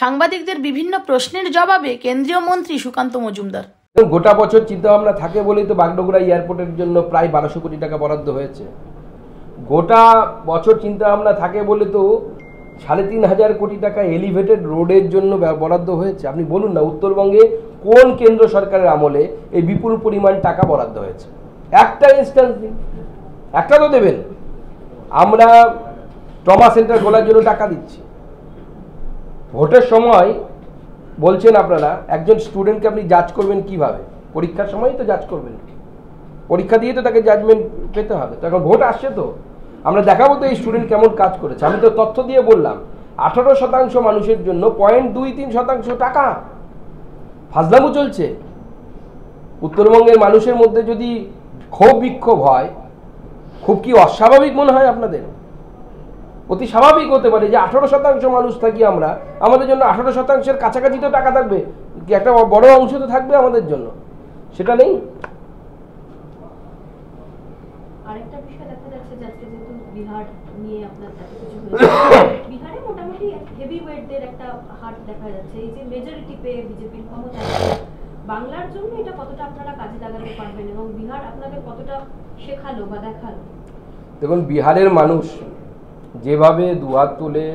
সাংবাদিকদের বিভিন্ন প্রশ্নের জবাবে কেন্দ্রীয় মন্ত্রী সুকান্ত মজুমদার। গোটা বছর চিন্তাভাবনা থাকে বলেই তো বাগডোগরা এয়ারপোর্টের জন্য প্রায় 1200 কোটি টাকা বরাদ্দ হয়েছে। গোটা বছর চিন্তাভাবনা থাকে বলে তো 3500 কোটি টাকা এলিভেটেড রোডের জন্য বরাদ্দ হয়েছে। আপনি বলুন না, উত্তরবঙ্গে কোন কেন্দ্র সরকারের আমলে এই বিপুল পরিমাণ টাকা বরাদ্দ হয়েছে? একটা ইনস্ট্যান্স দিন, একটা তো দেবেন। আমরা ট্রমা সেন্টার খোলার জন্য টাকা দিচ্ছি। ভোটের সময় বলছেন আপনারা একজন স্টুডেন্টকে আপনি জাজ করবেন কিভাবে? পরীক্ষার সময়ই তো জাজ করবেন, পরীক্ষা দিয়ে তো তাকে জাজমেন্ট পেতে হবে। তো এখন ভোট আসছে, তো আমরা দেখাবো তো এই স্টুডেন্ট কেমন কাজ করেছে। আমি তো তথ্য দিয়ে বললাম 18% মানুষের জন্য 0.23% টাকা ফাজলামু চলছে। উত্তরবঙ্গের মানুষের মধ্যে যদি ক্ষোভ বিক্ষোভ হয়, খুব কি অস্বাভাবিক মনে হয় আপনাদের? অতি স্বাভাবিক হতে পারে যে 18% মানুষ থাকি আমরা, আমাদের জন্য 18%-এর কাছাকাছি তো টাকা থাকবে, একটা বড় অংশ তো থাকবে আমাদের জন্য, সেটা নেই। আরেকটা বিষয় দেখা যাচ্ছে যে আজকে যেহেতু বিহার নিয়ে আপনার এত কিছু হয়েছে, বিহারে মোটামুটি হেভি ওয়েটদের একটা হাট দেখা যাচ্ছে। এই যে মেজরিটি পেয়ে বিজেপির ক্ষমতা, বাংলার জন্য এটা কতটা আপনারা কাজে লাগাতে পারবেন এবং বিহার আপনাদের কতটা শেখালো বা দেখালো? দেখুন, বিহারের মানুষ যেভাবে দুহাত তুলে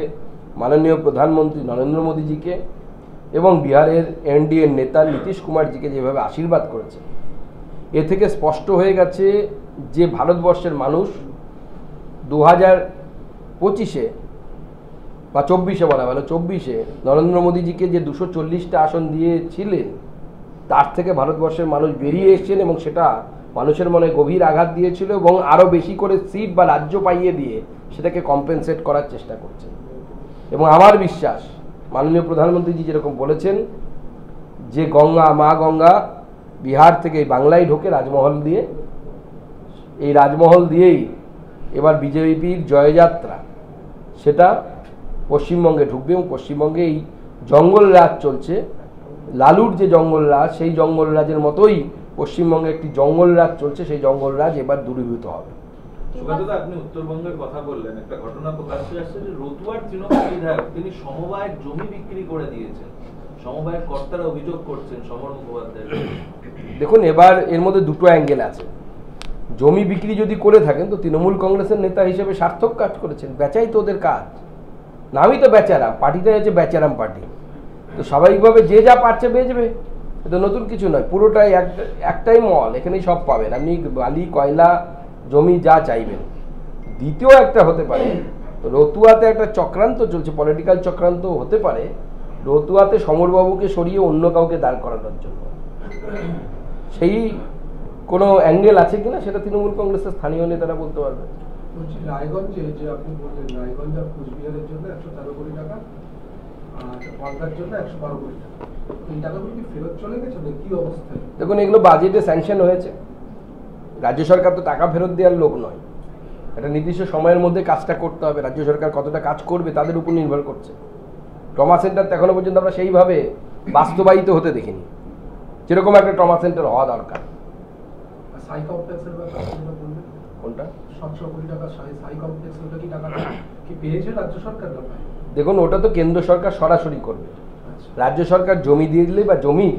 মাননীয় প্রধানমন্ত্রী নরেন্দ্র মোদীজিকে এবং বিহারের এনডিএ নেতা নীতিশ কুমারজিকে যেভাবে আশীর্বাদ করেছে, এ থেকে স্পষ্ট হয়ে গেছে যে ভারতবর্ষের মানুষ 2025-এ বা 24-এ বলা ভালো, 24-এ নরেন্দ্র মোদীজিকে যে 240টা আসন দিয়েছিলেন, তার থেকে ভারতবর্ষের মানুষ বেরিয়ে এসেছেন এবং সেটা মানুষের মনে গভীর আঘাত দিয়েছিল এবং আরও বেশি করে সিট বা রাজ্য পাইয়ে দিয়ে সেটাকে কম্পেনসেট করার চেষ্টা করছে। এবং আমার বিশ্বাস, মাননীয় প্রধানমন্ত্রীজি যেরকম বলেছেন যে মা গঙ্গা বিহার থেকে বাংলায় ঢোকে রাজমহল দিয়ে, এই রাজমহল দিয়েই এবার বিজেপির জয়যাত্রা সেটা পশ্চিমবঙ্গে ঢুকবে এবং পশ্চিমবঙ্গে এই জঙ্গল রাজ চলছে, লালুর যে জঙ্গল রাজ, সেই জঙ্গল রাজের মতোই পশ্চিমবঙ্গে একটি জঙ্গল রাজ চলছে, সেই জঙ্গল রাজ এবার দূরীভূত হবে। সুকান্তদা, আপনি উত্তরবঙ্গের কথা বললেন, একটা ঘটনা প্রকাশ্যে আসছে যে রতুয়ার তৃণমূল বিধায়ক তিনি সমবায়ের জমি বিক্রি করে দিয়েছেন। সমবায়ের কর্তারা অভিযোগ করছেন সমর মুখোপাধ্যায়। দেখুন, এবার এর মধ্যে দুটো অ্যাঙ্গেল আছে। জমি বিক্রি যদি করে থাকেন তো তৃণমূল কংগ্রেসের নেতা হিসেবে সার্থক কাজ করেছেন, বেচাই তো ওদের কাজ। নামই তো বেচারাম, পার্টিটা হচ্ছে বেচারাম পার্টি। তো স্বাভাবিকভাবে যে যা পাচ্ছে বেচবে, এটা নতুন কিছু নয়। পুরোটাই একটাই মল, এখানেই সব পাবেন আপনি, বালি কয়লা জমি যা চাইবেন। দ্বিতীয় একটা হতে পারে, রতুয়াতে একটা চক্রান্ত চলছে, পলিটিক্যাল চক্রান্ত হতে পারে রতুয়াতে সমরবাবুকে সরিয়ে অন্য কাউকে দাঁড় করানোর জন্য। সেই কোনো অ্যাঙ্গেল আছে কিনা সেটা তৃণমূল কংগ্রেসের স্থানীয় নেতারা বলতে পারবে। রায়গঞ্জে যে আপনি বললেন, রায়গঞ্জ আর কুচবিহারের জন্য 113 কোটি টাকা আর মালদার জন্য 112 কোটি টাকা, এই টাকাগুলো কি ফেরত চলে গেছে? কি অবস্থায়? দেখুন, এগুলো বাজেটে স্যাংশন হয়েছে। রাজ্য সরকার তো টাকা ফেরত দেওয়ার লোক নয়, একটা নির্দিষ্ট সময়ের মধ্যে কাজটা করতে হবে। রাজ্য সরকার কতটা কাজ করবে তাদের উপর নির্ভর করছে। ট্রমা সেন্টার তো এখনো পর্যন্ত আমরা সেইভাবে বাস্তবায়িত হতে দেখিনি, যেরকম একটা ট্রমা সেন্টার হওয়া দরকার। সাই কমপ্লেক্সের ব্যাপারে বলবেন, কোনটা 700 কোটি টাকা সাই কমপ্লেক্স, ওটা কি টাকা কি পেয়েছে রাজ্য সরকার? দেখুন, ওটা তো কেন্দ্র সরকার সরাসরি করবে। রাজ্য সরকার জমি দিয়ে দিলে বা জমি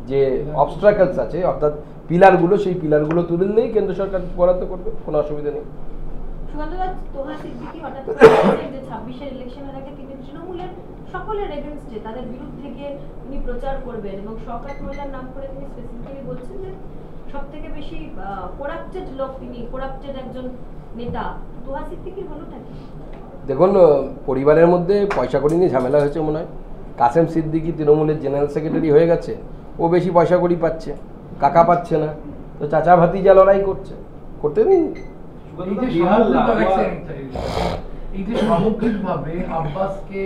যে অবস্ট্রাকলস আছে অর্থাৎ পিলারগুলো, সেই পিলারগুলো তুলে দিলেই কেন্দ্র সরকার বরাদ্দ করবে, কোনো অসুবিধা নেই। সুকান্তদা, তোহা সিদ্দিকী হঠাৎ করে বলেছেন যে 26-এর ইলেকশনের আগে তিনি তৃণমূলের সকলের এগেইনস্টে তাদের বিরুদ্ধে গিয়ে তিনি প্রচার করবেন এবং শওকত মোল্লার নাম করে তিনি স্পেসিফিক্যালি বলছেন যে সবথেকে বেশি করাপ্টেড লোক তিনি, করাপ্টেড একজন নেতা। তোহা সিদ্দিকীর হলোটা কি? দেখুন, পরিবারের মধ্যে পয়সা কড়ি নিয়ে ঝামেলা হয়েছে মনে হয়। কাসেম সিদ্দিকী তৃণমূলের জেনারেল সেক্রেটারি হয়ে গেছে, ও বেশি পয়সা কড়ি পাচ্ছে, কাকা পাচ্ছে না, তো চাচা ভাতিজা লড়াই করছে, করতে দিন। এই যে সামগ্রিকভাবে আব্বাসকে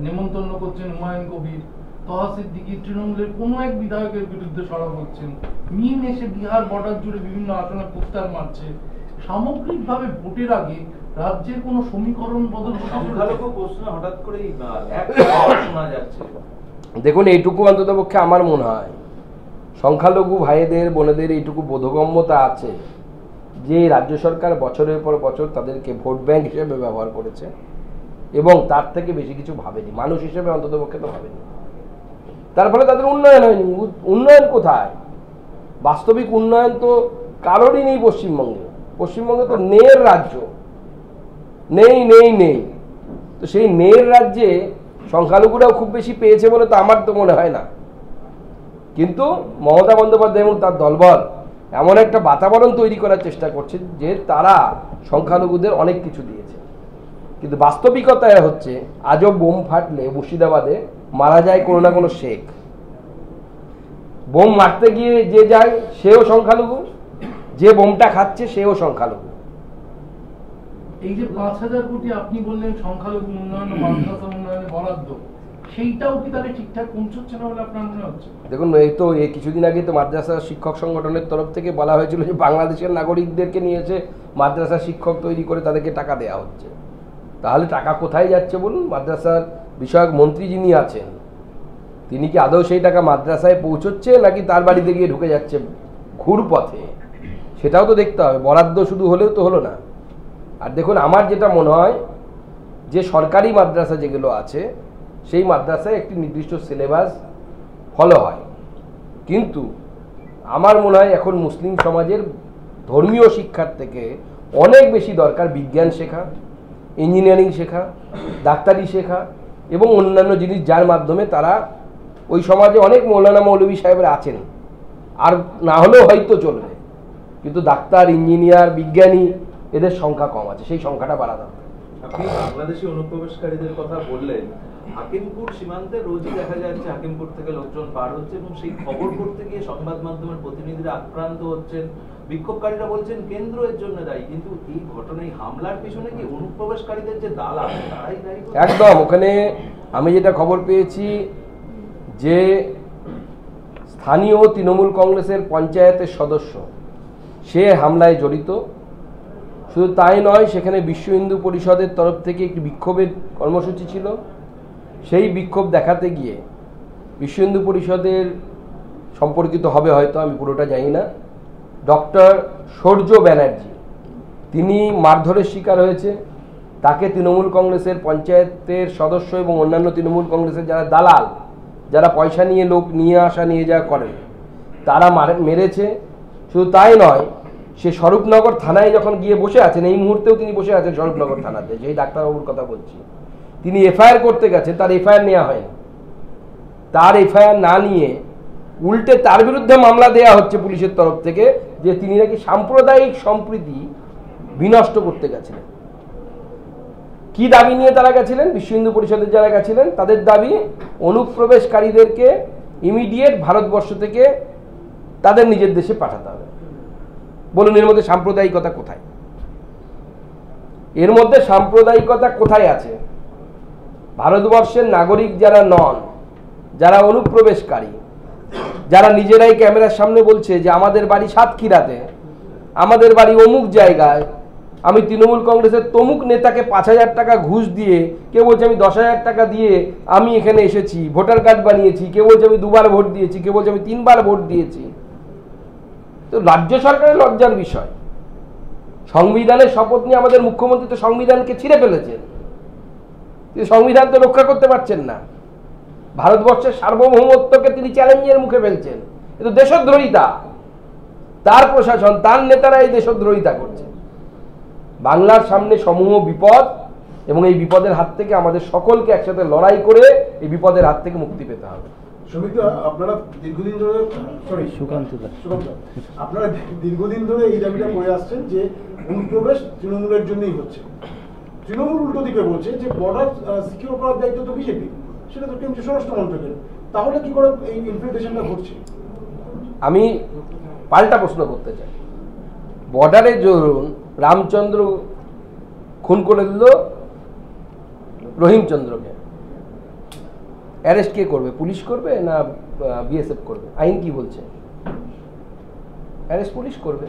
নিমন্ত্রণ করছেন হুমায়ুন কবির, তোহা সিদ্দিকী তৃণমূলের কোনো এক বিধায়কের বিরুদ্ধে সরব হচ্ছেন, মিম এসে বিহার বর্ডার জুড়ে বিভিন্ন আসনে প্রত্যার মারছে, সামগ্রিকভাবে ভোটের আগে রাজ্যের কোনো সমীকরণ বদল সংখ্যালঘু প্রশ্ন হঠাৎ করেই শোনা যাচ্ছে। দেখুন, এইটুকু অন্ততপক্ষে আমার মনে হয় সংখ্যালঘু ভাইদের বোনেদের এইটুকু বোধগম্যতা আছে যে রাজ্য সরকার বছরের পর বছর তাদেরকে ভোট ব্যাংক হিসেবে ব্যবহার করেছে এবং তার থেকে বেশি কিছু ভাবেনি, মানুষ হিসেবে অন্ততপক্ষে তো ভাবেনি। তার ফলে তাদের উন্নয়ন হয়নি। উন্নয়ন কোথায়? বাস্তবিক উন্নয়ন তো কারোরই নেই পশ্চিমবঙ্গে। পশ্চিমবঙ্গে তো নেয়ের রাজ্য, নেই নেই নেই। তো সেই নেয়ের রাজ্যে সংখ্যালঘুরাও খুব বেশি পেয়েছে বলে তো আমার তো মনে হয় না। কিন্তু মমতা বন্দ্যোপাধ্যায় এবং তার দলবল এমন একটা বাতাবরণ তৈরি করার চেষ্টা করছে যে তারা সংখ্যালঘুদের অনেক কিছু দিয়েছে। কিন্তু বাস্তবিকতায় হচ্ছে আজও বোম ফাটলে মুর্শিদাবাদে মারা যায় কোনো না কোনো শেখ। বোম মারতে গিয়ে যে যায় সেও সংখ্যালঘু, যে বোমটা খাচ্ছে সেও সংখ্যালঘু। এই যে 5,000 কোটি আপনি বললেন সংখ্যালঘু উন্নয়ন ও মাদ্রাসা উন্নয়নে বরাদ্দ, সেইটাও কি তাহলে ঠিকঠাক পৌঁছচ্ছে না বলে আপনার মনে হচ্ছে? দেখুন, এই কিছুদিন আগে তো মাদ্রাসা শিক্ষক সংগঠনের তরফ থেকে বলা হয়েছিল যে বাংলাদেশের নাগরিকদেরকে নিয়ে এসে মাদ্রাসা শিক্ষক তৈরি করে তাদেরকে টাকা দেওয়া হচ্ছে। তাহলে টাকা কোথায় যাচ্ছে বলুন? মাদ্রাসার বিষয়ক মন্ত্রী যিনি আছেন তিনি কি আদৌ সেই টাকা মাদ্রাসায় পৌঁছচ্ছে নাকি তার বাড়িতে গিয়ে ঢুকে যাচ্ছে ঘুরপথে? সেটাও তো দেখতে হবে। বরাদ্দ শুধু হলেও তো হলো না। আর দেখুন, আমার যেটা মনে হয় যে সরকারি মাদ্রাসা যেগুলো আছে সেই মাদ্রাসায় একটি নির্দিষ্ট সিলেবাস ফলো হয়, কিন্তু আমার মনে হয় এখন মুসলিম সমাজের ধর্মীয় শিক্ষার থেকে অনেক বেশি দরকার বিজ্ঞান শেখা, ইঞ্জিনিয়ারিং শেখা, ডাক্তারি শেখা এবং অন্যান্য জিনিস, যার মাধ্যমে তারা ওই সমাজে অনেক মৌলানা মৌলভী সাহেবরা আছেন, আর না হলেও হয়তো চলবে, কিন্তু ডাক্তার, ইঞ্জিনিয়ার, বিজ্ঞানী এদের সংখ্যা কম আছে, সেই সংখ্যাটা বাড়া দরকার। আপনি বাংলাদেশি অনুপ্রবেশকারীদের কথা বললেন। হাকিমপুর সীমান্তে রোজই দেখা যাচ্ছে হাকিমপুর থেকে লোকজন পার হচ্ছে এবং সেই খবর করতে গিয়ে সংবাদ মাধ্যমের প্রতিনিধিরা আক্রান্ত হচ্ছেন। বিক্ষোভকারীরা বলছেন কেন্দ্র এর জন্য দায়ী, কিন্তু এই ঘটনায় হামলার পিছনে কি অনুপ্রবেশকারীদের যে দালাল তারাই দায়ী? একদম। ওখানে আমি যেটা খবর পেয়েছি যে স্থানীয় তৃণমূল কংগ্রেসের পঞ্চায়েতের সদস্য সে হামলায় জড়িত। শুধু তাই নয়, সেখানে বিশ্ব হিন্দু পরিষদের তরফ থেকে একটি বিক্ষোভের কর্মসূচি ছিল। সেই বিক্ষোভ দেখাতে গিয়ে বিশ্ব হিন্দু পরিষদের সম্পর্কিত হবে হয়তো, আমি পুরোটা জানি না, ডক্টর সূর্য ব্যানার্জি তিনি মারধরের শিকার হয়েছে। তাকে তৃণমূল কংগ্রেসের পঞ্চায়েতের সদস্য এবং অন্যান্য তৃণমূল কংগ্রেসের যারা দালাল, যারা পয়সা নিয়ে লোক নিয়ে আসা নিয়ে যাওয়া করেন, তারা মেরেছে। শুধু তাই নয়, সে স্বরূপনগর থানায় যখন গিয়ে বসে আছেন, এই মুহূর্তেও তিনি বসে আছেন স্বরূপনগর থানাতে, যেই ডাক্তারবাবুর কথা বলছি, তিনি এফআইআর করতে গেছেন, তার এফআইআর নেওয়া হয়নি। তার এফআইআর না নিয়ে উল্টে তার বিরুদ্ধে মামলা দেয়া হচ্ছে পুলিশের তরফ থেকে যে তিনি নাকি সাম্প্রদায়িক সম্প্রীতি বিনষ্ট করতে গেছিলেন। কি দাবি নিয়ে তারা গেছিলেন? বিশ্ব হিন্দু পরিষদের যারা গেছিলেন তাদের দাবি অনুপ্রবেশকারীদেরকে ইমিডিয়েট ভারতবর্ষ থেকে তাদের নিজের দেশে পাঠাতে হবে। বলুন, এর মধ্যে সাম্প্রদায়িকতা কোথায়? এর মধ্যে সাম্প্রদায়িকতা কোথায় আছে? ভারতবর্ষের নাগরিক যারা নন, যারা অনুপ্রবেশকারী, যারা নিজেরাই ক্যামেরার সামনে বলছে যে আমাদের বাড়ি সাতক্ষীরাতে, আমাদের বাড়ি অমুক জায়গায়, আমি তৃণমূল কংগ্রেসের তমুক নেতাকে 5,000 টাকা ঘুষ দিয়ে, কেউ বলছে আমি 10,000 টাকা দিয়ে আমি এখানে এসেছি, ভোটার কার্ড বানিয়েছি, কেউ বলছে আমি 2বার ভোট দিয়েছি, কেউ বলছে আমি 3বার ভোট দিয়েছি। তো রাজ্য সরকারের লজ্জার বিষয়। সংবিধানের শপথ নিয়ে আমাদের মুখ্যমন্ত্রী তো সংবিধানকে ছিঁড়ে ফেলেছেন, সংবিধান তো রক্ষা করতে পারছেন না। ভারতবর্ষের সার্বভৌমত্বকে তিনি চ্যালেঞ্জের মুখে ফেলছেন। কিন্তু দেশদ্রোহিতা, তার প্রশাসন, তার নেতারা এই দেশদ্রোহিতা করছে। বাংলার সামনে সমূহ বিপদ, এবং এই বিপদের হাত থেকে আমাদের সকলকে একসাথে লড়াই করে এই বিপদের হাত থেকে মুক্তি পেতে হবে। আপনারা দীর্ঘদিন ধরে আপনারা দীর্ঘদিন ধরে এই দাবিটা করে আসছেন যে অনুপ্রবেশ তৃণমূলের জন্যই হচ্ছে। তৃণমূল উল্টো দিকে বলছে যে বর্ডার সিকিউর করার দায়িত্ব তো বিজেপি, সেটা তো কেন্দ্রীয় স্বরাষ্ট্র মন্ত্রকের। তাহলে কি করে এই ইনফিল্ট্রেশনটা ঘটছে? আমি পাল্টা প্রশ্ন করতে চাই। বর্ডারে ধরুন রামচন্দ্র খুন করে দিল রহিমচন্দ্রকে, অ্যারেস্ট কে করবে? পুলিশ করবে না বিএসএফ করবে? আইন কি বলছে? অ্যারেস্ট পুলিশ করবে।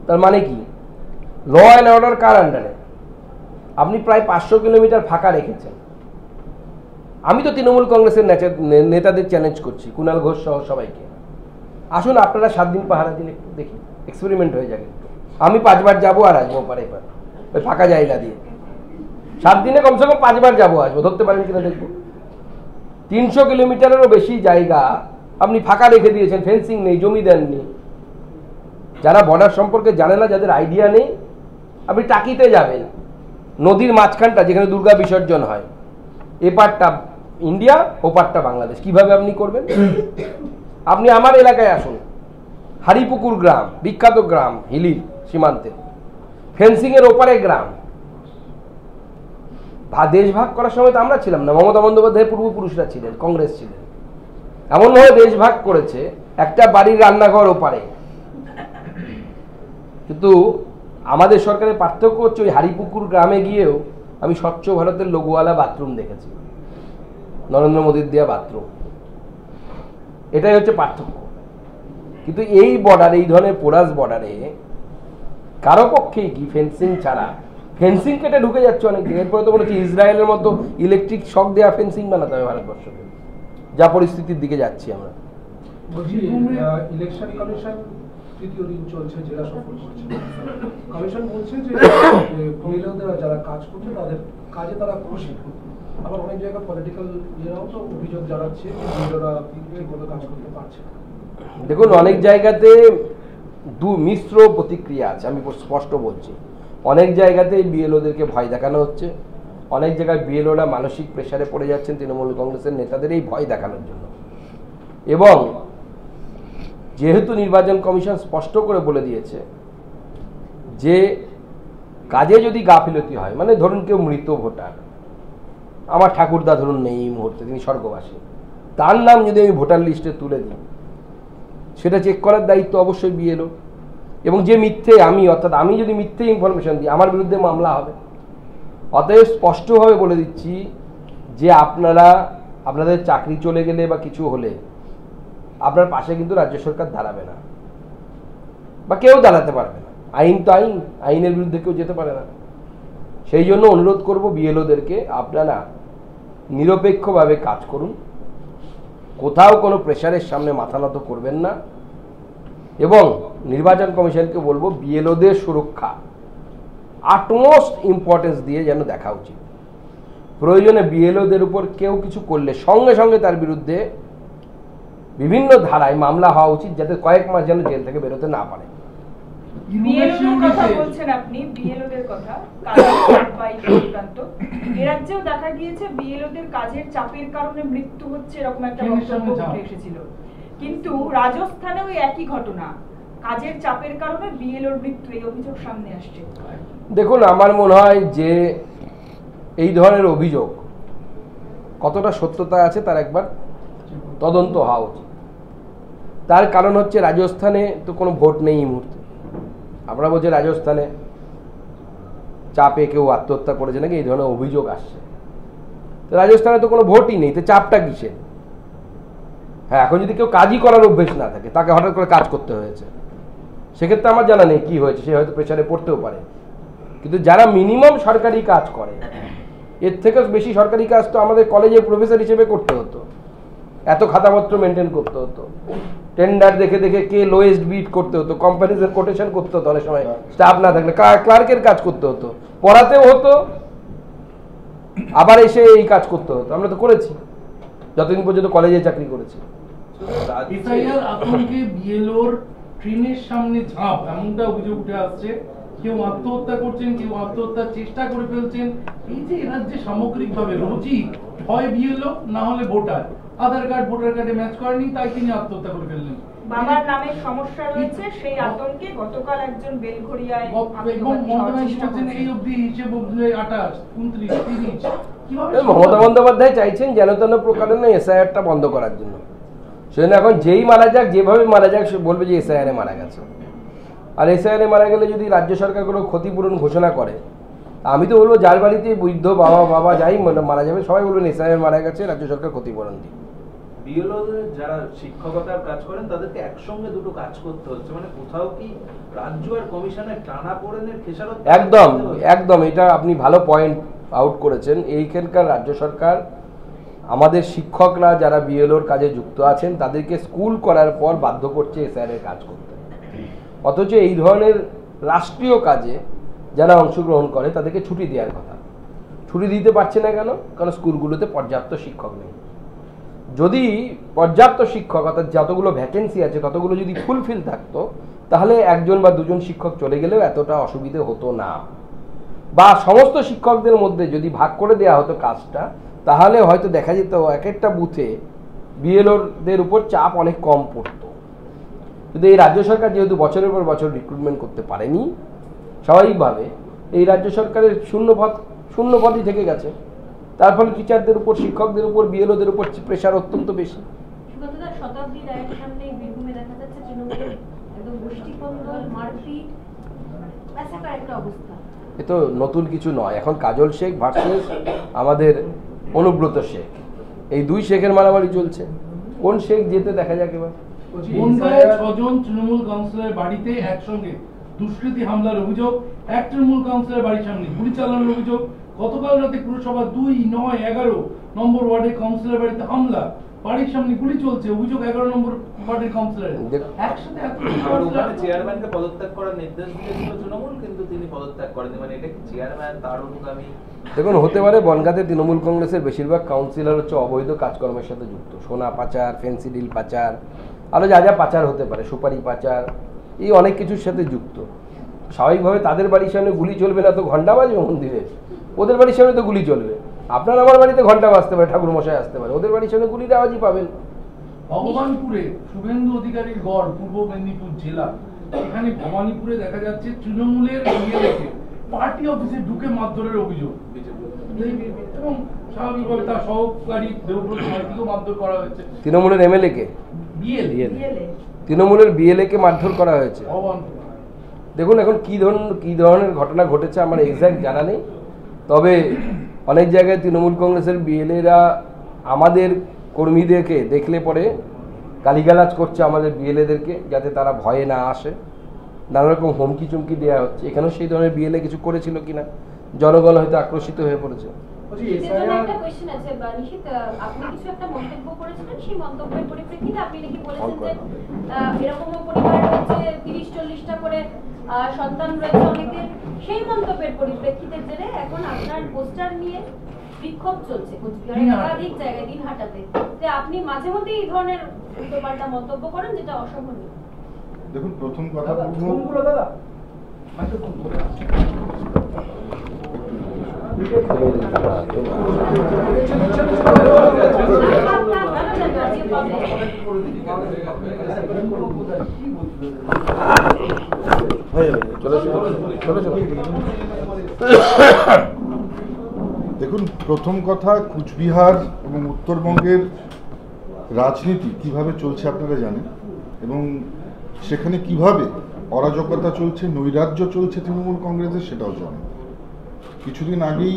তার মানে কি? ল অ্যান্ড অর্ডার কার আন্ডারে? আপনি প্রায় 500 কিলোমিটার ফাঁকা রেখেছেন। আমি তো তৃণমূল কংগ্রেসের নেতাদের চ্যালেঞ্জ করছি, কুণাল ঘোষ সহ সবাইকে, আসুন আপনারা 7 দিন পাহারা দিন, একটু দেখি, এক্সপেরিমেন্ট হয়ে যাবে। আমি 5বার যাবো আর আসবো পারে এবার ওই ফাঁকা জায়গা দিয়ে। 7 দিনে কমসে কম 5 বার যাবো আসবো, ধরতে পারেন কিনা দেখবো। 300 কিলোমিটারেরও বেশি জায়গা আপনি ফাঁকা রেখে দিয়েছেন, ফেন্সিং নেই, জমি দেননি। যারা বর্ডার সম্পর্কে জানে না, যাদের আইডিয়া নেই, আপনি টাকিতে যাবেন, নদীর মাঝখানটা যেখানে দুর্গা বিসর্জন হয়, এপারটা ইন্ডিয়া ওপারটা বাংলাদেশ, কিভাবে আপনি করবেন? আপনি আমার এলাকায় আসুন, হারিপুকুর গ্রাম, বিখ্যাত গ্রাম, হিলির সীমান্তে, ফেন্সিং এর ওপারে গ্রাম। দেশ ভাগ করার সময় তো আমরা ছিলাম না, মমতা বন্দ্যোপাধ্যায়ের পূর্বপুরুষরা ছিলেন, কংগ্রেস ছিলেন। এমনভাবে দেশ ভাগ করেছে, একটা বাড়ির রান্নাঘর ওপারে। কিন্তু আমাদের সরকারের পার্থক্য হচ্ছে, ওই হারিপুকুর গ্রামে গিয়েও আমি স্বচ্ছ ভারতের লোগোওয়ালা বাথরুম দেখেছি, নরেন্দ্র মোদীর দেওয়া বাথরুম। এটাই হচ্ছে পার্থক্য। কিন্তু এই বর্ডারে, এই ধরনের পোরাস বর্ডারে কারো পক্ষেই কি ফেন্সিং ছাড়া, ফেন্সিং কেটে ঢুকে যাচ্ছে অনেক দিন। এরপরে তো মনে হচ্ছে ইসরায়েলের মতো ইলেকট্রিক শক দেওয়া ফেন্সিং বানাতে হবে ভারতবর্ষকে, যা পরিস্থিতির দিকে যাচ্ছি আমরা। বলছি, ইলেকশন কমিশন তৃতীয় দিন চলছে, জেলা সফর করছে। কমিশন বলছে যে মহিলাদের যারা কাজ করছে তাদের কাজে তারা খুশি। আবার অনেক জায়গায় পলিটিক্যাল ইয়েরাও তো অভিযোগ জানাচ্ছে যে মহিলারা ঠিকমতো কাজ করতে পারছে না। দেখুন, অনেক জায়গাতে মিশ্র প্রতিক্রিয়া আছে, আমি স্পষ্ট বলছি। অনেক জায়গাতে বিএলওদেরকে ভয় দেখানো হচ্ছে, অনেক জায়গায় বিএলওরা মানসিক প্রেসারে পড়ে যাচ্ছেন তৃণমূল কংগ্রেসের নেতাদের এই ভয় দেখানোর জন্য। এবং যেহেতু নির্বাচন কমিশন স্পষ্ট করে বলে দিয়েছে যে কাজে যদি গাফিলতি হয়, মানে ধরুন কেউ মৃত ভোটার, আমার ঠাকুরদা ধরুন নেই এই মুহূর্তে, তিনি স্বর্গবাসী, তার নাম যদি আমি ভোটার লিস্টে তুলে দিই, সেটা চেক করার দায়িত্ব অবশ্যই বিএলও। এবং যে মিথ্যে অর্থাৎ আমি যদি মিথ্যে ইনফরমেশন দিই, আমার বিরুদ্ধে মামলা হবে। অতএব স্পষ্টভাবে বলে দিচ্ছি যে আপনাদের চাকরি চলে গেলে বা কিছু হলে আপনার পাশে কিন্তু রাজ্য সরকার দাঁড়াবে না, বা কেউ দাঁড়াতে পারবে না। আইন তো আইন, আইনের বিরুদ্ধে কেউ যেতে পারে না। সেই জন্য অনুরোধ করব বিএলওদেরকে, আপনারা নিরপেক্ষভাবে কাজ করুন, কোথাও কোনো প্রেশারের সামনে মাথা নত করবেন না। এবং নির্বাচন কমিশনকে বলবো, বিএলওদের সুরক্ষা আটমোস্ট ইম্পর্টেন্স দিয়ে যেন দেখা উচিত। প্রয়োজনে বিএলওদের উপর কেউ কিছু করলে সঙ্গে সঙ্গে তার বিরুদ্ধে বিভিন্ন ধারায় মামলা হওয়া উচিত, যাতে কয়েক মাস যেন জেল থেকে বেরোতে না পারে। বিএলওদের কথা বলছেন আপনি, বিএলওদের কথা, এ রাজ্যেও দেখা গিয়েছে বিএলওদের কাজের চাপের কারণে মৃত্যু হচ্ছে, এরকম একটা বক্তব্য উঠে এসেছিল। কিন্তু রাজস্থানেও একই ঘটনা, কাজের চাপের কারণে বিএলওর মৃত্যু, এই অভিযোগ সামনে আসছে। দেখুন, আমার মনে হয় যে এই ধরনের অভিযোগ কতটা সত্যতা আছে তার একবার তদন্ত হওয়া উচিত। তার কারণ হচ্ছে, রাজস্থানে তো কোনো ভোট নেই এই মুহূর্তে। আপনারা বলছেন রাজস্থানে চাপে কেউ আত্মহত্যা করেছে নাকি, এই ধরনের অভিযোগ আসছে। তো রাজস্থানে তো কোনো ভোটই নেই, তো চাপটা কিসের? হ্যাঁ, এখন যদি কেউ কাজই করার অভ্যেস না থাকে, তাকে হঠাৎ করে কাজ করতে হয়েছে, সেক্ষেত্রে আমার জানা নেই কি হয়েছে, সে হয়তো প্রেশারে পড়তেও পারে। কিন্তু যারা মিনিমাম সরকারি কাজ করে, এর থেকে বেশি সরকারি কাজ তো আমাদের কলেজে প্রফেসর হিসেবে করতে হতো, এত খাতাপত্র মেনটেন করতে হতো, টেন্ডার দেখে দেখে কে লোয়েস্ট বিট করতে হতো, কোম্পানিজের কোটেশন করতে হতো, অনেক সময় স্টাফ না থাকলে ক্লার্কের কাজ করতে হতো, পড়াতেও হতো, আবার এসে এই কাজ করতে হতো। আমরা তো করেছি যতদিন পর্যন্ত কলেজে চাকরি করেছি। আতঙ্কে বিএলওর ট্রেনের সামনে ঝাঁপ, এমনটা অভিযোগ উঠে আসছে। কেউ আত্মহত্যা করছেন, কেউ আত্মহত্যার চেষ্টা করে ফেলছেন। এই যে রাজ্যে সামগ্রিকভাবে রোজই হয় বিএলও না হলে ভোটার, আধার কার্ড ভোটার কার্ডে ম্যাচ করেনি, তাই তিনি আত্মহত্যা করে ফেললেন। বাবার নামে সমস্যা রয়েছে, সেই আতঙ্কে গতকাল একজন বেলঘড়িয়ায় এই অবধি হিসেব 28, 29, 30। মমতা বন্দ্যোপাধ্যায় চাইছেন যেন তেন প্রকারে এসআইআরটা বন্ধ করার জন্য। সেজন্য এখন যেই মারা যাক, যেভাবে মারা যাক, সে বলবে যে এসআইআরে মারা গেছে। আর এসআইআরে মারা গেলে যদি রাজ্য সরকার কোনো ক্ষতিপূরণ ঘোষণা করে, আমি তো বলবো যার বাড়িতে বৃদ্ধ বাবা যাই মারা যাবে, সবাই বলবেন এসআইআর মারা গেছে, রাজ্য সরকার ক্ষতিপূরণ দিই। বিএলওদের যারা শিক্ষকতার কাজ করেন তাদেরকে একসঙ্গে দুটো কাজ করতে হচ্ছে, মানে কোথাও কি রাজ্য আর কমিশনের টানাপোড়েনের খেসারত? একদম এটা আপনি ভালো পয়েন্ট আউট করেছেন। এইখানকার রাজ্য সরকার আমাদের শিক্ষকরা যারা বিএলওর কাজে যুক্ত আছেন তাদেরকে স্কুল করার পর বাধ্য করছে এসআইআর কাজ করতে, অথচ এই ধরনের রাষ্ট্রীয় কাজে যারা অংশগ্রহণ করে তাদেরকে ছুটি দেওয়ার কথা। ছুটি দিতে পারছে না কেন? কারণ স্কুলগুলোতে পর্যাপ্ত শিক্ষক নেই। যদি পর্যাপ্ত শিক্ষক অর্থাৎ যতগুলো ভ্যাকেন্সি আছে ততগুলো যদি ফুলফিল থাকতো, তাহলে একজন বা দুজন শিক্ষক চলে গেলেও এতটা অসুবিধে হতো না। বা সমস্ত শিক্ষকদের মধ্যে যদি ভাগ করে দেওয়া হতো কাজটা, তাহলে হয়তো দেখা যেত এক একটা বুথে বিএলওদের উপর চাপ অনেক কম পড়তো। কিন্তু এই রাজ্য সরকার যেহেতু বছরের পর বছর রিক্রুটমেন্ট করতে পারেনি, স্বাভাবিকভাবে এই রাজ্য সরকারের শূন্যপদই থেকে গেছে। তার ফলে টিচারদের উপর, শিক্ষকদের উপর, বিএলওদের উপর প্রেশার অত্যন্ত বেশি। শতাব্দী রায়ের সামনে বীরভূমে দেখা যাচ্ছে তৃণমূলের একদম গোষ্ঠীকন্দল, মারপিট, একটা অবস্থা। এ তো নতুন কিছু নয়। এখন কাজল শেখ ভার্সেস আমাদের অনুব্রত শেখ, এই দুই শেখের মারামারি চলছে। কোন শেখ যেতে দেখা যাক এবার। বনগাঁয়ে 6 জন তৃণমূল কাউন্সিলরের বাড়িতে একসঙ্গে দুষ্কৃতী হামলার অভিযোগ, এক তৃণমূল কাউন্সিলরের বাড়ির সামনে গুলি চালানোর অভিযোগ। গতকাল রাতে পুরসভা 2, 9, 11 নম্বর ওয়ার্ডে কাউন্সিলরের বাড়িতে হামলা, বাড়ির সামনে গুলি চলছে, অভিযোগ 11 নম্বর ওয়ার্ডের কাউন্সিলরের। একসাথে চেয়ারম্যানকে পদত্যাগ করার নির্দেশ দিয়েছিল তৃণমূল, কিন্তু তিনি পদত্যাগ করেননি। মানে এটা কি চেয়ারম্যান তার অনুগামী? দেখুন, হতে পারে বনগাঁতে তৃণমূল কংগ্রেসের বেশিরভাগ কাউন্সিলর হচ্ছে অবৈধ কাজকর্মের সাথে যুক্ত। সোনা পাচার, ফেন্সি ডিল পাচার, আরও যা যা পাচার হতে পারে, সুপারি পাচার, এই অনেক কিছুর সাথে যুক্ত। স্বাভাবিকভাবে তাদের বাড়ির সামনে গুলি চলবে না তো ঘন্টা বাজবে মন্দিরে? ওদের বাড়ির সামনে তো গুলি চলবে। আপনার আমার বাড়িতে ঘন্টা বাজতে পারে, ঠাকুর মশাই আসতে পারে, ওদের বাড়ির সামনে গুলির আওয়াজই পাবেন। ভগবানপুরে শুভেন্দু অধিকারীর গড়, পূর্ব মেদিনীপুর জেলা, এখানে ভবানীপুরে দেখা যাচ্ছে তৃণমূলের পার্টি অফিসে ঢুকে মারধরের অভিযোগ, এবং স্বাভাবিকভাবে তার সহকারী দেবব্রত মাইতিকেও মারধর করা হয়েছে। তৃণমূলের এমএলএ কে, তৃণমূলের বিএলএ কে মারধর করা হয়েছে। দেখুন, এখন কি ধরনের ঘটনা ঘটেছে আমার এক্সাক্ট জানা নেই, তবে অনেক জায়গায় তৃণমূল কংগ্রেসের বিএলএরা আমাদের কর্মীদেরকে দেখলে পরে গালিগালাজ করছে আমাদের বিএলএদেরকে, যাতে তারা ভয়ে না আসে। নানা রকম হুমকি চুমকি দেওয়া হচ্ছে। এখানেও সেই ধরনের বিএলএ কিছু করেছিল কিনা, জনগণ হয়তো আক্রোশিত হয়ে পড়েছে। একটা কোশ্চেন আছে নিশিত, আপনি কিছু একটা মন্তব্য করেছিলেন, সেই মন্তব্যের পরিপ্রেক্ষিতে আপনি নাকি বলেছেন যে এরকমও পরিবার রয়েছে 30-40টা করে সন্তান রয়েছে অনেকের, সেই মন্তব্যের পরিপ্রেক্ষিতে জেনে এখন আপনার পোস্টার নিয়ে বিক্ষোভ চলছে একাধিক জায়গায়, দিনহাটাতে, যে আপনি মাঝে মধ্যে এই ধরনের উল্টোপাল্টা মন্তব্য করেন, যেটা অসম্মানীয়। দেখুন, প্রথম কথা বলবো, দেখুন, প্রথম কথা, কুচবিহার এবং উত্তরবঙ্গের রাজনীতি কিভাবে চলছে আপনারা জানেন, এবং সেখানে কিভাবে অরাজকতা চলছে, নৈরাজ্য চলছে তৃণমূল কংগ্রেসের, সেটাও জানেন। কিছুদিন আগেই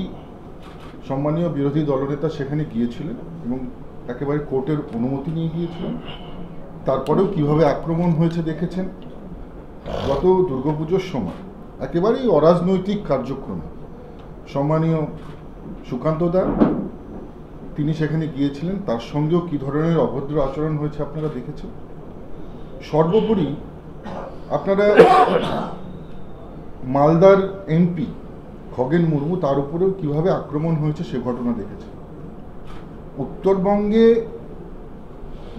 সম্মানীয় বিরোধী দলনেতা সেখানে গিয়েছিলেন এবং একেবারে কোর্টের অনুমতি নিয়ে গিয়েছিলেন। তারপরেও কিভাবে আক্রমণ হয়েছে দেখেছেন। গত দুর্গাপুজোর সময় একেবারেই অরাজনৈতিক কার্যক্রমে সম্মানীয় সুকান্ত দা, তিনি সেখানে গিয়েছিলেন, তার সঙ্গেও কী ধরনের অভদ্র আচরণ হয়েছে আপনারা দেখেছেন। সর্বোপরি আপনারা মালদার এমপি খগেন মুর্মু, তার উপরেও কীভাবে আক্রমণ হয়েছে সে ঘটনা দেখেছেন। উত্তরবঙ্গে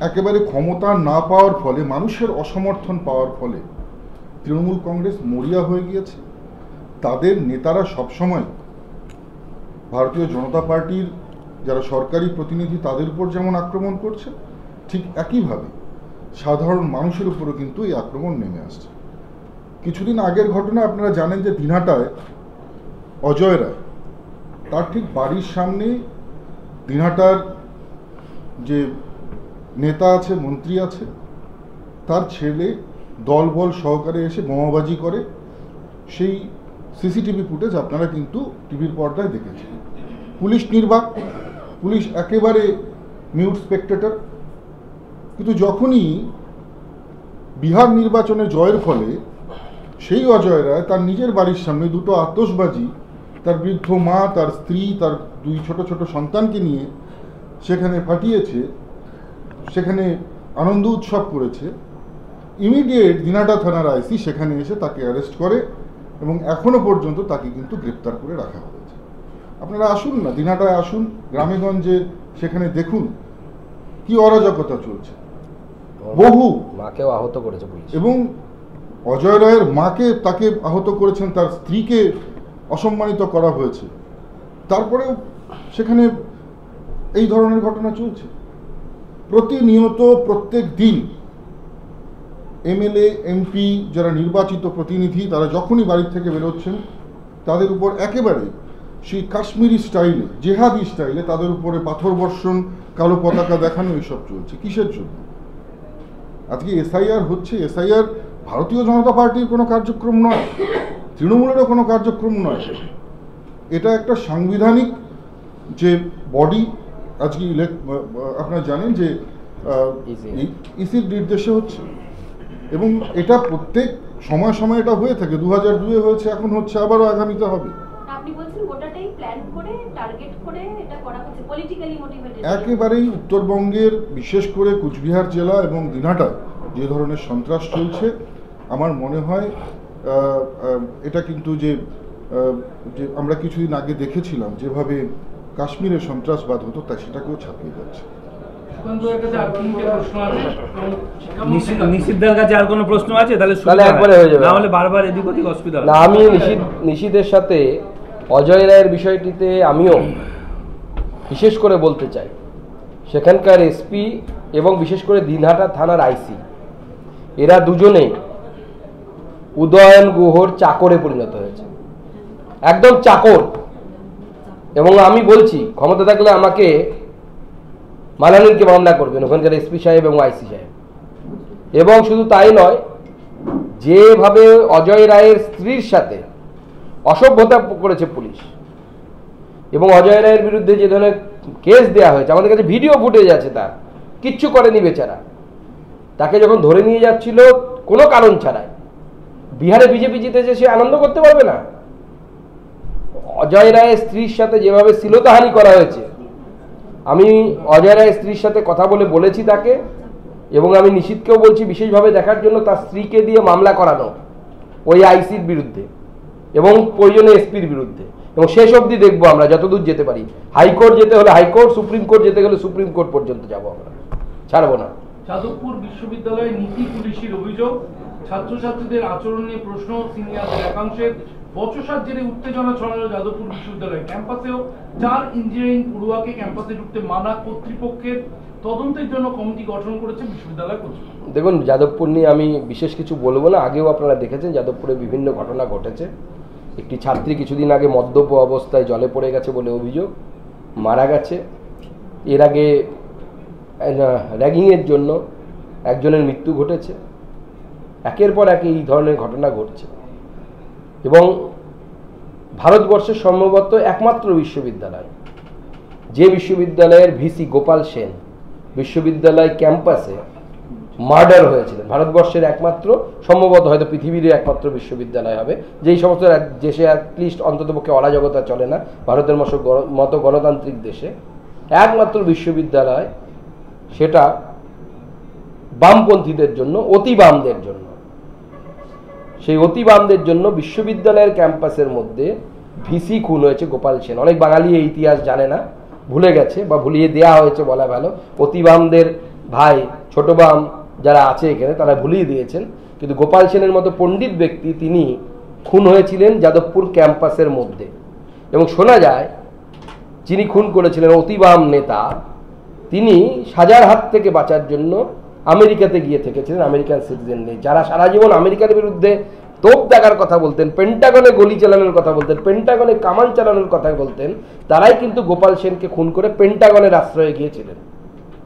একেবারে ক্ষমতা না পাওয়ার ফলে, মানুষের অসমর্থন পাওয়ার ফলে তৃণমূল কংগ্রেস মরিয়া হয়ে গিয়েছে। তাদের নেতারা সবসময় ভারতীয় জনতা পার্টির যারা সরকারি প্রতিনিধি তাদের উপর যেমন আক্রমণ করছে, ঠিক একইভাবে সাধারণ মানুষের উপরও কিন্তু এই আক্রমণ নেমে আসছে। কিছুদিন আগের ঘটনা আপনারা জানেন যে দিনহাটায় অজয় রায়, তার ঠিক বাড়ির সামনে দিনহাটার যে নেতা আছে, মন্ত্রী আছে, তার ছেলে দলবল সহকারে এসে বোমাবাজি করে। সেই সিসিটিভি ফুটেজ আপনারা কিন্তু টিভির পর্দায় দেখেছেন। পুলিশ নির্বাক, পুলিশ একেবারে মিউট স্পেকটেটর। কিন্তু যখনই বিহার নির্বাচনে জয়ের ফলে সেই অজয় রায় তার নিজের বাড়ির সামনে দুটো আতশবাজি, তার বৃদ্ধ মা, তার স্ত্রী, তার 2 ছোট ছোট সন্তানকে নিয়ে সেখানে পাঠিয়েছে, সেখানে আনন্দ উৎসব করেছে। ইমিডিয়েট দিনহাটা থানার আইসি সেখানে এসে তাকে অ্যারেস্ট করে এবং এখনো পর্যন্ত তাকে কিন্তু গ্রেপ্তার করে রাখা হয়েছে। আপনারা আসুন না, দিনহাটায় আসুন, গ্রামেগঞ্জে সেখানে দেখুন কি অরাজকতা চলছে। বহু মাকেও আহত করেছে পুলিশ, এবং অজয় রায়ের মাকে তাকে আহত করেছেন, তার স্ত্রীকে অসম্মানিত করা হয়েছে, তারপরেও সেখানে এই ধরনের ঘটনা চলছে প্রতিনিয়ত। প্রত্যেক দিন এমএলএ এমপি যারা নির্বাচিত প্রতিনিধি তারা যখনই বাড়ির থেকে বেরোচ্ছেন তাদের উপর একেবারে সেই কাশ্মীরি স্টাইলে, জেহাদি স্টাইলে তাদের উপরে পাথর বর্ষণ, কালো পতাকা দেখানো এইসব চলছে। কিসের জন্য? আজকে এসআইআর হচ্ছে, এসআইআর ভারতীয় জনতা পার্টির কোনো কার্যক্রম নয়, তৃণমূলেরও কোনো কার্যক্রম নয়, এটা একটা সাংবিধানিক যে বডি। আজকে আপনারা জানেন যে ইসির নির্দেশে হচ্ছে, এবং এটা প্রত্যেক সময় সময় এটা হয়ে থাকে। 2002-এ হয়েছে, এখন হচ্ছে, আবারও আগামীতে হবে। আপনি বলছেন গোটাটাই প্ল্যান করে, টার্গেট করে এটা করা হচ্ছে, পলিটিক্যালি মোটিভেটেড। একেবারেই উত্তরবঙ্গের, বিশেষ করে কুচবিহার জেলা এবং দিনহাটায় যে ধরনের সন্ত্রাস চলছে, আমার মনে হয় এটা কিন্তু যে আমরা কিছুদিন আগে দেখেছিলাম যেভাবে কাশ্মীরে সন্ত্রাসবাদ হতো, তাই সেটাকেও ছাপিয়ে যাচ্ছে। নিষিদ্ধের কাছে আর কোনো প্রশ্ন আছে? তাহলে একবারে হয়ে যাবে, না হলে বারবার এদিক ওদিক অসুবিধা। না, আমি নিষিদ্ধের সাথে অজয় রায়ের বিষয়টিতে আমিও বিশেষ করে বলতে চাই, সেখানকার এসপি এবং বিশেষ করে দিনহাটা থানার আইসি, এরা দুজনেই উদয়ন গুহর চাকরে পরিণত হয়েছে, একদম চাকর। এবং আমি বলছি, ক্ষমতা থাকলে আমাকে মাননীয়কে মামলা করবেন ওখানকার এসপি সাহেব এবং আইসি সাহেব। এবং শুধু তাই নয়, যেভাবে অজয় রায়ের স্ত্রীর সাথে অসভ্যতা করেছে পুলিশ, এবং অজয় রায়ের বিরুদ্ধে যে ধরনের কেস দেওয়া হয়েছে, আমাদের কাছে ভিডিও ফুটেজ আছে, তার কিচ্ছু করেনি বেচারা। তাকে যখন ধরে নিয়ে যাচ্ছিল কোনো কারণ ছাড়াই, বিহারে বিজেপি জিতেছে, সে আনন্দ করতে পারবে না? অজয় রায়ের স্ত্রীর সাথে যেভাবে শ্লীলতাহানি করা হয়েছে, আমি অজয় রায়ের স্ত্রীর সাথে কথা বলেছি তাকে, এবং আমি নিশীথকেও বলছি বিশেষভাবে দেখার জন্য তার স্ত্রীকে দিয়ে মামলা করানো ওই আইসির বিরুদ্ধে এবং প্রয়োজনে এসপির বিরুদ্ধে, এবং শেষ অবধি দেখবো আমরা যতদূর যেতে পারি। হাইকোর্ট যেতে হলে হাইকোর্ট, সুপ্রিম কোর্ট যেতে গেলে সুপ্রিম কোর্ট পর্যন্ত যাবো, আমরা ছাড়বো না। যাদবপুর বিশ্ববিদ্যালয়ে নীতি পুলিশের অভিযোগ, ছাত্রছাত্রীদের আচরণ নিয়ে প্রশ্ন, সিনিয়রদের একাংশের বচসার জেরে উত্তেজনা ছড়ালো যাদবপুর বিশ্ববিদ্যালয় ক্যাম্পাসেও। 4 ইঞ্জিনিয়ারিং পড়ুয়াকে ক্যাম্পাসে ঢুকতে মানা, কর্তৃপক্ষের তদন্তের জন্য কমিটি গঠন করেছে বিশ্ববিদ্যালয় কর্তৃপক্ষ। দেখুন, যাদবপুর নিয়ে আমি বিশেষ কিছু বলবো না, আগেও আপনারা দেখেছেন যাদবপুরে বিভিন্ন ঘটনা ঘটেছে। একটি ছাত্রী কিছুদিন আগে মদ্যপ অবস্থায় জলে পড়ে গেছে বলে অভিযোগ, মারা গেছে। এর আগে র্যাগিংয়ের জন্য একজনের মৃত্যু ঘটেছে। একের পর এক এই ধরনের ঘটনা ঘটছে, এবং ভারতবর্ষের সম্ভবত একমাত্র বিশ্ববিদ্যালয়, যে বিশ্ববিদ্যালয়ের ভিসি গোপাল সেন বিশ্ববিদ্যালয় ক্যাম্পাসে মার্ডার হয়েছিলেন, ভারতবর্ষের একমাত্র, সম্ভবত হয়তো পৃথিবীর একমাত্র বিশ্ববিদ্যালয় হবে, যেই সমস্ত দেশে অ্যাটলিস্ট অন্ততপক্ষে অরাজকতা চলে না, ভারতের মতো গণতান্ত্রিক দেশে একমাত্র বিশ্ববিদ্যালয়, সেটা বামপন্থীদের জন্য, অতি বামদের জন্য। সেই অতি বামদের জন্য বিশ্ববিদ্যালয়ের ক্যাম্পাসের মধ্যে ভিসি খুন হয়েছে গোপাল সেন। অনেক বাঙালি এই ইতিহাস জানে না, ভুলে গেছে বা ভুলিয়ে দেওয়া হয়েছে বলা ভালো। অতি বামদের ভাই ছোট বাম যারা আছে এখানে তারা ভুলিয়ে দিয়েছেন, কিন্তু গোপাল সেনের মতো পণ্ডিত ব্যক্তি তিনি খুন হয়েছিলেন যাদবপুর ক্যাম্পাসের মধ্যে। এবং শোনা যায় যিনি খুন করেছিলেন অতি বাম নেতা, তিনি সাজার হাত থেকে বাঁচার জন্য আমেরিকাতে গিয়ে থেকেছিলেন, আমেরিকান সিটিজেন নেই। যারা সারা জীবন আমেরিকার বিরুদ্ধে তোপ দেখার কথা বলতেন, পেন্টাগনে গলি চালানোর কথা বলতেন, পেন্টাগনে কামান চালানোর কথা বলতেন, তারাই কিন্তু গোপাল সেনকে খুন করে পেন্টাগনের আশ্রয়ে গিয়েছিলেন।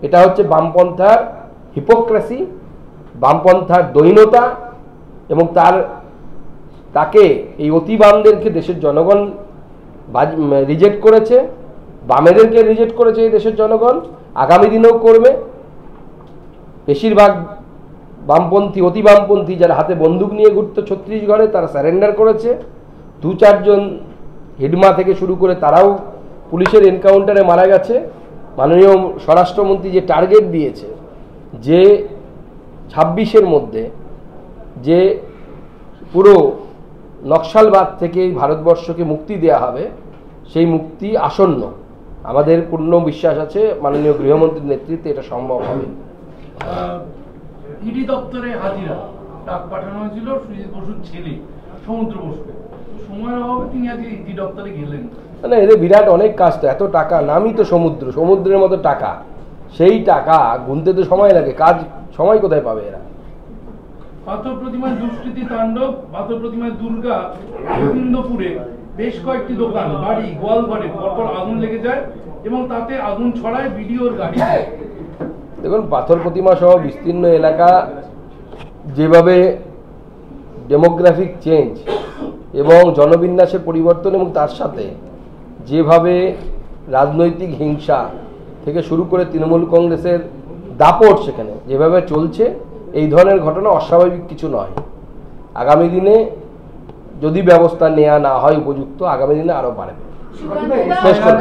এটা হচ্ছে বামপন্থার হিপোক্রেসি, বামপন্থার দৈনতা, এবং তাকে এই অতি বামদেরকে দেশের জনগণ রিজেক্ট করেছে, বামেদেরকে রিজেক্ট করেছে এই দেশের জনগণ, আগামী দিনেও করবে। বেশিরভাগ বামপন্থী, অতি বামপন্থী যারা হাতে বন্দুক নিয়ে ঘুরতো ছত্তিশগড়ে, তারা স্যারেন্ডার করেছে। 2-4 জন হিডমা থেকে শুরু করে তারাও পুলিশের এনকাউন্টারে মারা গেছে। মাননীয় স্বরাষ্ট্রমন্ত্রী যে টার্গেট দিয়েছে যে 26-এর মধ্যে যে পুরো নকশালবাদ থেকে ভারতবর্ষকে মুক্তি দেওয়া হবে, সেই মুক্তি আসন্ন। আমাদের পূর্ণ বিশ্বাস আছে মাননীয় গৃহমন্ত্রীর নেতৃত্বে এটা সম্ভব হবে। ইডি দপ্তরে হাজিরা ডাক পাঠানো হয়েছিল সুজিত বসুর ছেলে সমুদ্র বসুকে, সময়ের অভাবে তিনি আজকে ইডি দপ্তরে গেলেন। না, এদের বিরাট অনেক কাজ, তো এত টাকা, নামই তো সমুদ্র, সমুদ্রের মতো টাকা, সেই টাকা গুনতে তো সময় লাগে, কাজ সময় কোথায় পাবে এরা? পাথর প্রতিমায় দুষ্কৃতি তাণ্ডব, পাথর প্রতিমায় দুর্গা গোবিন্দপুরে বেশ কয়েকটি দোকান, বাড়ি, গোয়ালঘরে পরপর আগুন লেগে যায় এবং তাতে আগুন ছড়ায় বিডিওর গাড়ি। দেখুন, পাথর প্রতিমা সহ বিস্তীর্ণ এলাকা যেভাবে ডেমোগ্রাফিক চেঞ্জ এবং জনবিন্যাসের পরিবর্তন এবং তার সাথে যেভাবে রাজনৈতিক হিংসা থেকে শুরু করে তৃণমূল কংগ্রেসের দাপট সেখানে যেভাবে চলছে, এই ধরনের ঘটনা অস্বাভাবিক কিছু নয়। আগামী দিনে যদি ব্যবস্থা নেওয়া না হয় উপযুক্ত, আগামী দিনে আরও বাড়বে। শেষ করব।